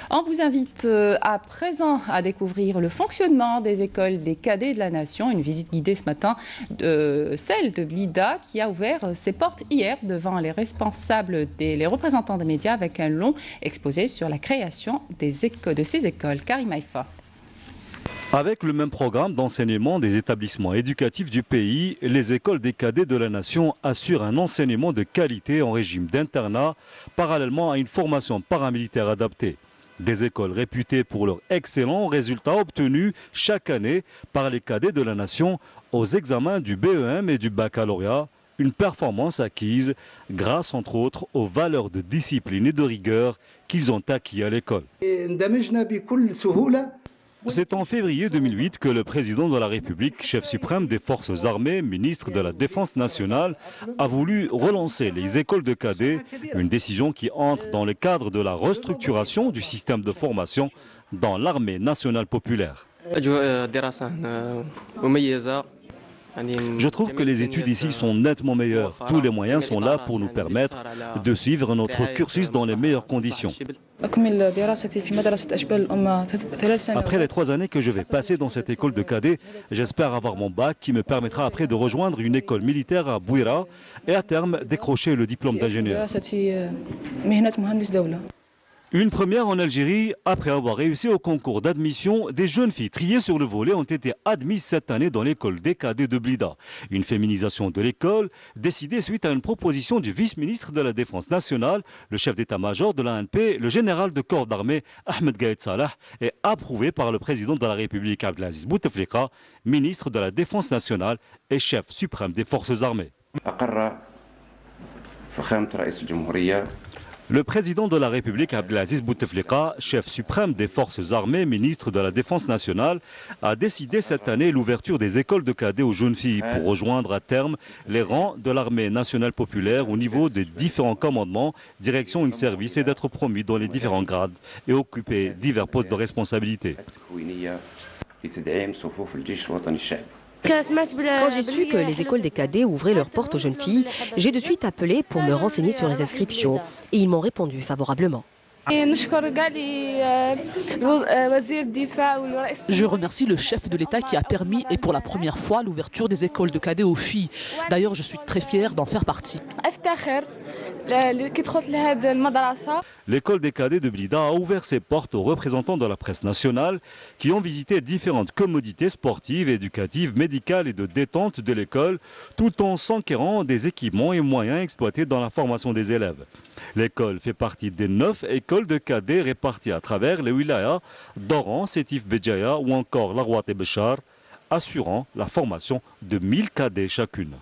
On vous invite à présent à découvrir le fonctionnement des écoles des cadets de la Nation. Une visite guidée ce matin de celle de Blida qui a ouvert ses portes hier devant les responsables, les représentants des médias avec un long exposé sur la création de ces écoles. Karim Haïfa. Avec le même programme d'enseignement des établissements éducatifs du pays, les écoles des cadets de la Nation assurent un enseignement de qualité en régime d'internat, parallèlement à une formation paramilitaire adaptée. Des écoles réputées pour leurs excellents résultats obtenus chaque année par les cadets de la Nation aux examens du BEM et du baccalauréat, une performance acquise grâce entre autres aux valeurs de discipline et de rigueur qu'ils ont acquis à l'école. C'est en février 2008 que le président de la République, chef suprême des forces armées, ministre de la Défense nationale, a voulu relancer les écoles de cadets, une décision qui entre dans le cadre de la restructuration du système de formation dans l'armée nationale populaire. Je trouve que les études ici sont nettement meilleures. Tous les moyens sont là pour nous permettre de suivre notre cursus dans les meilleures conditions. Après les 3 années que je vais passer dans cette école de cadets, j'espère avoir mon bac qui me permettra après de rejoindre une école militaire à Bouira et à terme décrocher le diplôme d'ingénieur. Une première en Algérie, après avoir réussi au concours d'admission, des jeunes filles triées sur le volet ont été admises cette année dans l'école des cadets de Blida. Une féminisation de l'école décidée suite à une proposition du vice-ministre de la Défense nationale, le chef d'état-major de l'ANP, le général de corps d'armée Ahmed Gaïd Salah, et approuvée par le président de la République Abdelaziz Bouteflika, ministre de la Défense nationale et chef suprême des forces armées. Le président de la République, Abdelaziz Bouteflika, chef suprême des forces armées, ministre de la Défense nationale, a décidé cette année l'ouverture des écoles de cadets aux jeunes filles pour rejoindre à terme les rangs de l'armée nationale populaire au niveau des différents commandements, direction et service et d'être promus dans les différents grades et occuper divers postes de responsabilité. Quand j'ai su que les écoles des cadets ouvraient leurs portes aux jeunes filles, j'ai de suite appelé pour me renseigner sur les inscriptions et ils m'ont répondu favorablement. Je remercie le chef de l'État qui a permis et pour la première fois l'ouverture des écoles de cadets aux filles. D'ailleurs, je suis très fière d'en faire partie. L'école des cadets de Blida a ouvert ses portes aux représentants de la presse nationale qui ont visité différentes commodités sportives, éducatives, médicales et de détente de l'école, tout en s'enquérant des équipements et moyens exploités dans la formation des élèves. L'école fait partie des 9 écoles de cadets réparties à travers les wilayas d'Oran, Sétif Béjaïa ou encore Larouat et Béchar, assurant la formation de 1000 cadets chacune.